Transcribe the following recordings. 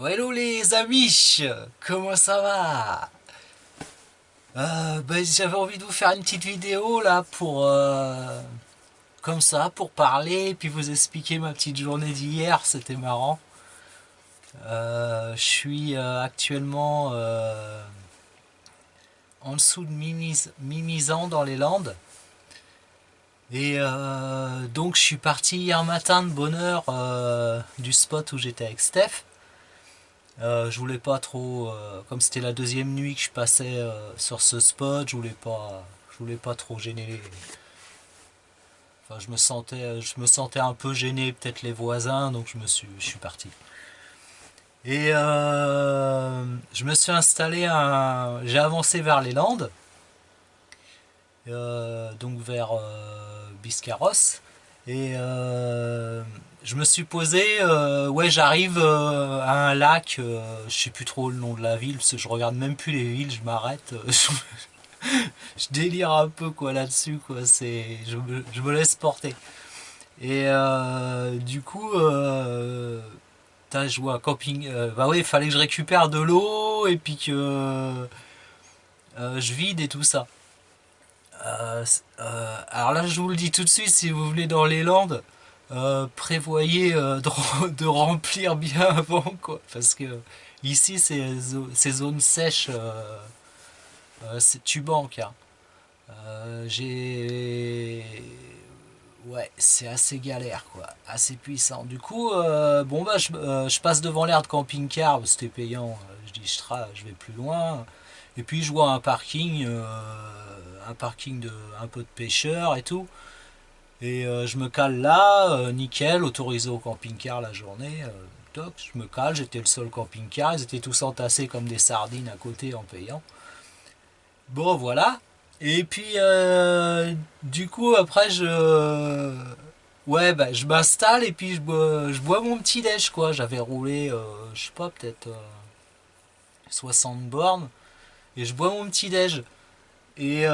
Hello les amis, comment ça va? J'avais envie de vous faire une petite vidéo là pour comme ça pour parler puis vous expliquer ma petite journée d'hier, c'était marrant. Je suis actuellement en dessous de Mimizan dans les Landes et donc je suis parti hier matin de bonne heure du spot où j'étais avec Steph. Je voulais pas trop, comme c'était la deuxième nuit que je passais sur ce spot, je voulais pas trop gêner enfin, je me sentais un peu gêné, peut-être les voisins, donc je suis parti. Et je me suis installé, j'ai avancé vers les Landes, donc vers Biscarrosse, et je me suis posé, ouais, j'arrive à un lac, je sais plus trop le nom de la ville, parce que je regarde même plus les villes, je m'arrête, je délire un peu quoi là-dessus, quoi, je me laisse porter. Et du coup, je vois un camping, bah oui, il fallait que je récupère de l'eau et puis que je vide et tout ça. Alors là, je vous le dis tout de suite, si vous venez dans les Landes, prévoyez de remplir bien avant, quoi. Parce que ici, ces zones sèches, tu banques. Hein. J'ai. Ouais, c'est assez galère, quoi. Assez puissant. Du coup, bon, bah, je passe devant l'aire de camping-car, c'était payant. Je dis, je vais plus loin. Et puis, je vois un parking de un peu de pêcheurs et tout. Et je me cale là, nickel, autorisé au camping-car la journée. Toc, je me cale, j'étais le seul camping-car. Ils étaient tous entassés comme des sardines à côté en payant. Bon, voilà. Et puis, du coup, après, ouais, bah, je m'installe et puis je bois mon petit déj, quoi. J'avais roulé, je sais pas, peut-être 60 bornes. Et je bois mon petit déj. Et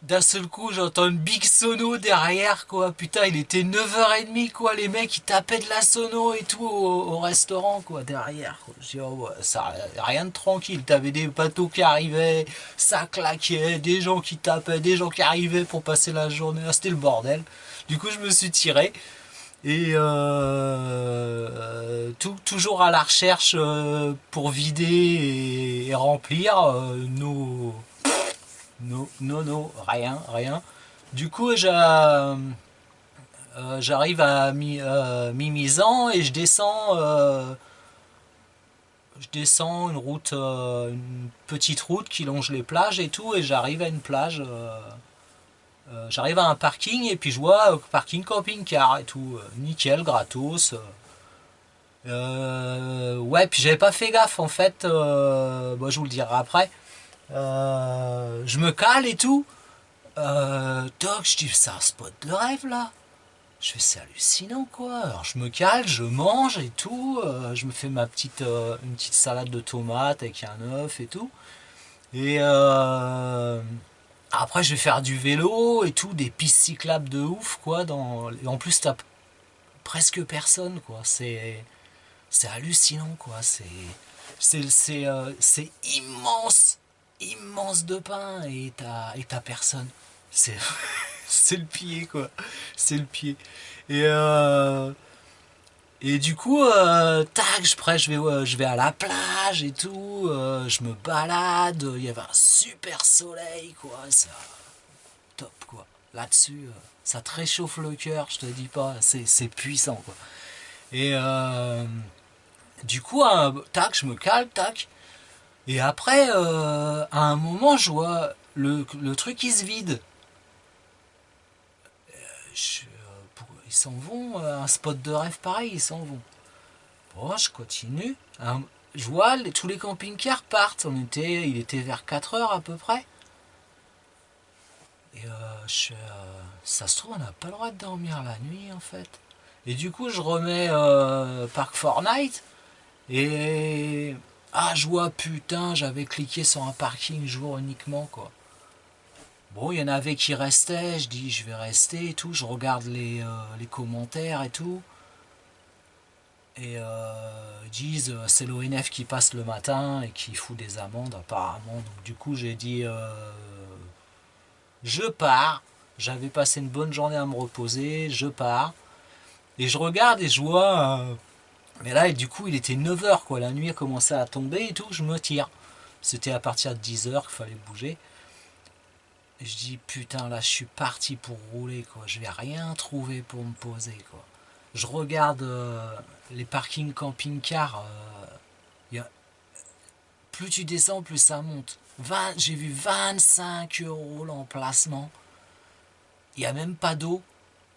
d'un seul coup, j'entends une big sono derrière, quoi. Putain, il était 9h30, quoi. Les mecs, ils tapaient de la sono et tout au restaurant, quoi, derrière. Quoi. Je dis, oh, ouais, ça, rien de tranquille. T'avais des bateaux qui arrivaient, ça claquait, des gens qui tapaient, des gens qui arrivaient pour passer la journée. Ah, c'était le bordel. Du coup, je me suis tiré. Et toujours à la recherche pour vider et remplir non, rien, rien. Du coup, j'arrive à Mimizan et je descends une petite route qui longe les plages et tout, et j'arrive à une plage. J'arrive à un parking et puis je vois parking camping-car et tout, nickel, gratos. Ouais, puis j'avais pas fait gaffe en fait. Bon, je vous le dirai après. Je me cale et tout. Toc, je dis, c'est un spot de rêve là. Je fais, c'est hallucinant quoi. Alors je me cale, je mange et tout. Je me fais une petite salade de tomates avec un œuf et tout. Et après, je vais faire du vélo et tout, des pistes cyclables de ouf quoi. Et en plus, t'as presque personne quoi. C'est hallucinant quoi. C'est immense, immense de pain et t'as personne. C'est c'est le pied quoi. C'est le pied. Et du coup, tac, je vais à la plage et tout, je me balade, il y avait un super soleil, quoi, ça, top, quoi. Là-dessus, ça te réchauffe le cœur, je te dis pas, c'est puissant, quoi. Et du coup, tac, je me cale, tac, et après, à un moment, je vois le truc qui se vide. Ils s'en vont, un spot de rêve pareil, ils s'en vont. Bon, je continue. Je vois, tous les camping-cars partent. Il était vers 4 heures à peu près. Et ça se trouve, on n'a pas le droit de dormir la nuit en fait. Et du coup, je remets Park Fortnite. Et. Ah, je vois, putain, j'avais cliqué sur un parking jour uniquement quoi. Bon, il y en avait qui restaient. Je dis, je vais rester et tout. Je regarde les commentaires et tout. Et ils disent c'est l'ONF qui passe le matin et qui fout des amendes apparemment. Donc du coup j'ai dit je pars. J'avais passé une bonne journée à me reposer, je pars. Et je regarde et je vois... mais là, du coup, il était 9 h quoi. La nuit a commencé à tomber et tout, je me tire. C'était à partir de 10 h qu'il fallait bouger. Et je dis, putain, là, je suis parti pour rouler, quoi. Je vais rien trouver pour me poser, quoi. Je regarde les parkings camping-car. Plus tu descends, plus ça monte. J'ai vu 25 € l'emplacement. Il n'y a même pas d'eau,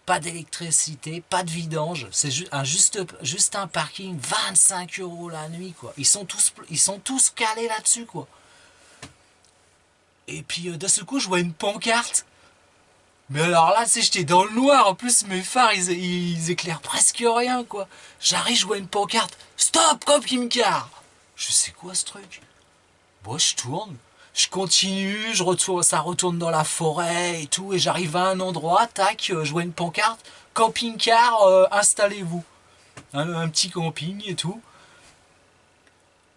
pas d'électricité, pas de vidange. C'est juste un parking, 25 € la nuit, quoi. Ils sont tous calés là-dessus, quoi. Et puis d'un seul coup, je vois une pancarte. Mais alors là, tu sais, j'étais dans le noir. En plus, mes phares, ils éclairent presque rien, quoi. J'arrive, je vois une pancarte. Stop, camping-car. Je sais quoi ce truc. Bon, je tourne. Je continue, je retourne, ça retourne dans la forêt et tout, et j'arrive à un endroit, tac, je vois une pancarte, camping-car, installez-vous. Un petit camping et tout.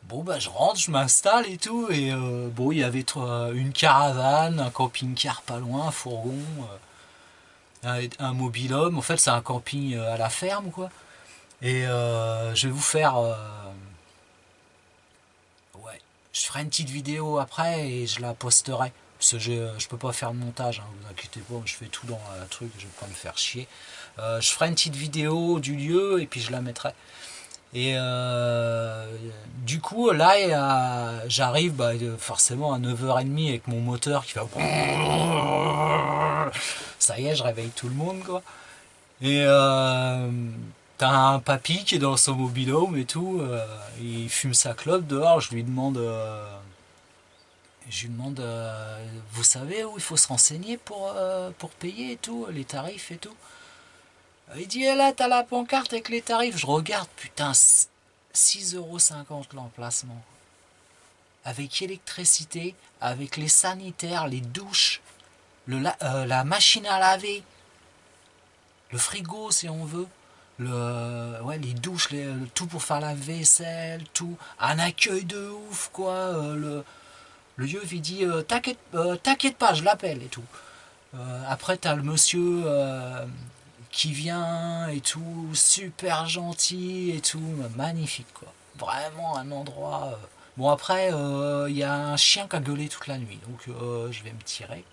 Bon, bah je rentre, je m'installe et tout, et bon, il y avait une caravane, un camping-car pas loin, un fourgon, un mobil-home. En fait, c'est un camping à la ferme, quoi. Et je vais vous faire... ouais, je ferai une petite vidéo après et je la posterai. Parce que je peux pas faire de montage, hein, vous inquiétez pas, je fais tout dans un truc, je vais pas me faire chier. Je ferai une petite vidéo du lieu et puis je la mettrai. Et du coup, là, j'arrive forcément à 9 h 30 avec mon moteur qui va... Ça y est, je réveille tout le monde, quoi. Et t'as un papy qui est dans son mobil-home et tout, il fume sa clope dehors, je lui demande, vous savez où il faut se renseigner pour payer et tout, les tarifs et tout. Il dit, eh là, t'as la pancarte avec les tarifs. Je regarde, putain, 6,50 € l'emplacement. Avec électricité, avec les sanitaires, les douches, la machine à laver, le frigo si on veut, ouais, les douches, tout pour faire la vaisselle, tout. Un accueil de ouf, quoi. Le vieux, il dit, t'inquiète pas, je l'appelle et tout. Après, t'as le monsieur qui vient et tout, super gentil et tout, magnifique, quoi. Vraiment un endroit... Bon, après, il y a un chien qui a gueulé toute la nuit, donc je vais me tirer. De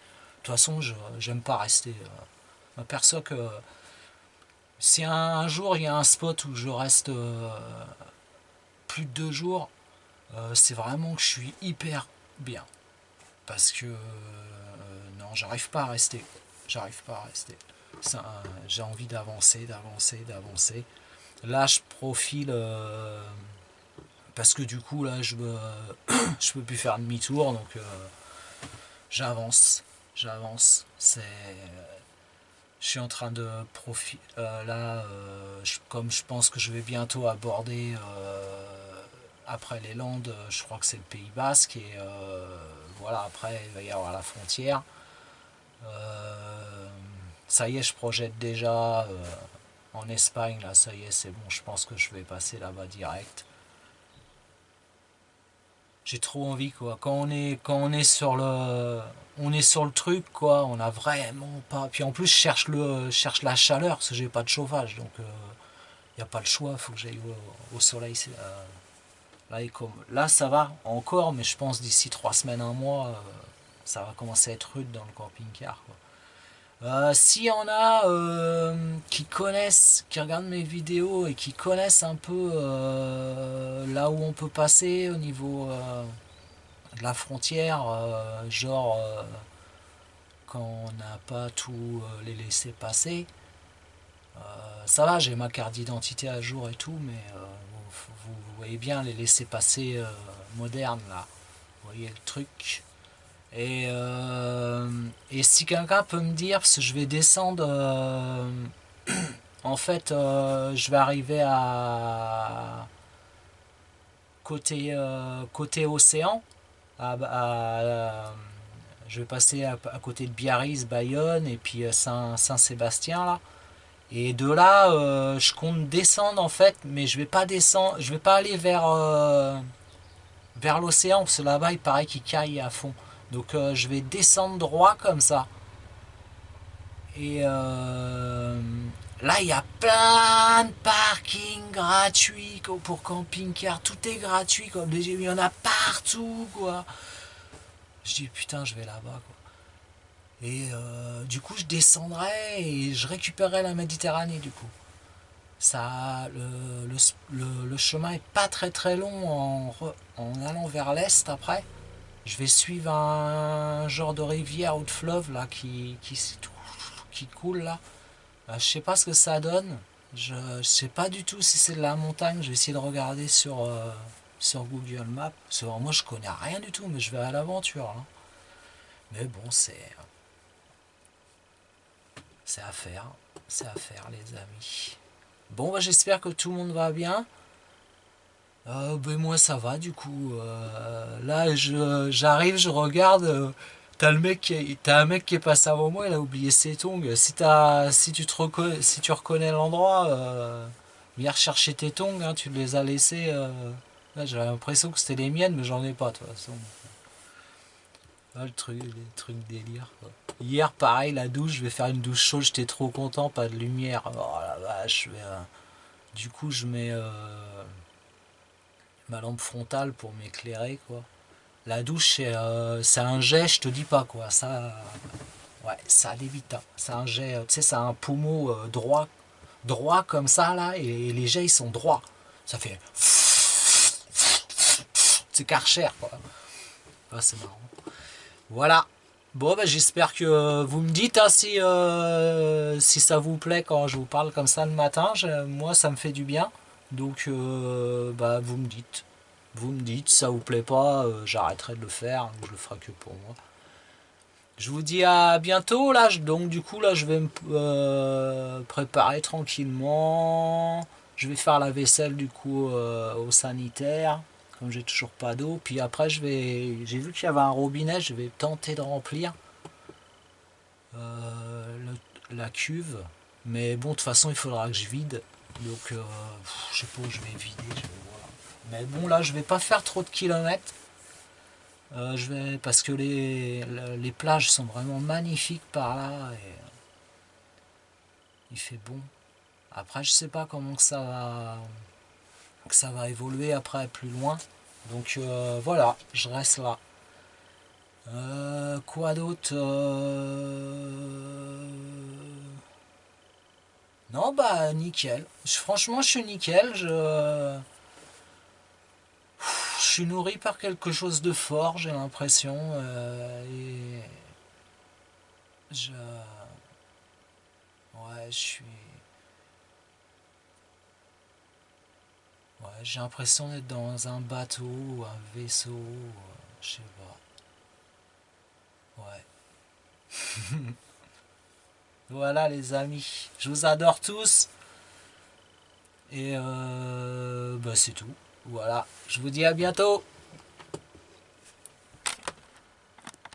toute façon, j'aime pas rester... je m'aperçois que si un jour il y a un spot où je reste plus de 2 jours, c'est vraiment que je suis hyper bien. Parce que non, j'arrive pas à rester. J'arrive pas à rester. J'ai envie d'avancer, d'avancer, d'avancer. Là, je profile parce que du coup, là, je peux plus faire demi-tour, donc j'avance, j'avance. Je suis en train de profiter. Là, comme je pense que je vais bientôt aborder après les Landes, je crois que c'est le Pays Basque et voilà, après il va y avoir la frontière. Ça y est, je projette déjà en Espagne, là, ça y est, c'est bon, je pense que je vais passer là-bas direct. J'ai trop envie, quoi. Quand on est sur le truc, quoi, on a vraiment pas. Puis en plus, je cherche la chaleur parce que j'ai pas de chauffage, donc il n'y a pas le choix, faut que j'aille au soleil. Là, ça va encore, mais je pense d'ici 3 semaines, un mois, ça va commencer à être rude dans le camping-car, quoi. S'il y en a qui connaissent, qui regardent mes vidéos et qui connaissent un peu là où on peut passer au niveau de la frontière, genre quand on n'a pas tout les laisser passer, ça va, j'ai ma carte d'identité à jour et tout, mais vous voyez bien les laisser passer modernes là, vous voyez le truc. Et si quelqu'un peut me dire, parce que je vais descendre, en fait, je vais arriver à côté océan, je vais passer à côté de Biarritz, Bayonne et puis Saint-Sébastien là. Et de là, je compte descendre en fait, mais je vais pas descendre, je vais pas aller vers l'océan, parce que là-bas il paraît qu'il caille à fond. Donc je vais descendre droit comme ça. Et là, il y a plein de parkings gratuits pour camping-car. Tout est gratuit, quoi. Il y en a partout, quoi. Je dis, putain, je vais là-bas, quoi. Et du coup, je descendrai et je récupérerai la Méditerranée, du coup. Ça, le chemin est pas très très long en allant vers l'est après. Je vais suivre un genre de rivière ou de fleuve là qui coule là. Je sais pas ce que ça donne. Je sais pas du tout si c'est de la montagne. Je vais essayer de regarder sur Google Maps. Parce que moi je connais rien du tout, mais je vais à l'aventure, hein. Mais bon, c'est à faire. C'est à faire, les amis. Bon, bah, j'espère que tout le monde va bien. Ben moi ça va du coup. Là j'arrive, je regarde. T'as un mec qui est passé avant moi, il a oublié ses tongs. Si tu reconnais l'endroit, viens rechercher tes tongs, hein, tu les as laissés. Là, j'avais l'impression que c'était les miennes, mais j'en ai pas de toute façon. Ah, les trucs délire, quoi. Hier, pareil, la douche, je vais faire une douche chaude, j'étais trop content, pas de lumière. Oh la vache, du coup, je mets ma lampe frontale pour m'éclairer, quoi. La douche, c'est un jet, je te dis pas, quoi. Ça, ouais, ça allait vite, hein. C'est un jet, tu sais, c'est un pommeau droit comme ça, là, et les jets, ils sont droits. Ça fait. C'est Karcher, quoi. Ah, c'est marrant. Voilà. Bon, bah, j'espère que vous me dites, hein, si ça vous plaît quand je vous parle comme ça le matin. Moi, ça me fait du bien. Donc, bah, vous me dites. Vous me dites, si ça vous plaît pas, j'arrêterai de le faire, je le ferai que pour moi. Je vous dis à bientôt là, donc du coup là je vais me préparer tranquillement. Je vais faire la vaisselle du coup au sanitaire, comme j'ai toujours pas d'eau. Puis après j'ai vu qu'il y avait un robinet, je vais tenter de remplir la cuve. Mais bon, de toute façon il faudra que je vide. Donc je sais pas où je vais vider, je vais voir. Mais bon là je vais pas faire trop de kilomètres. Parce que les plages sont vraiment magnifiques par là et il fait bon. Après, je sais pas comment que ça va évoluer après plus loin. Donc voilà, je reste là. Quoi d'autre Non, bah nickel. Franchement, je suis nickel. Je suis nourri par quelque chose de fort, j'ai l'impression. Et je. Ouais, je suis. Ouais, j'ai l'impression d'être dans un bateau ou un vaisseau, je sais pas. Ouais. Voilà les amis, je vous adore tous et bah, c'est tout. Voilà, je vous dis à bientôt.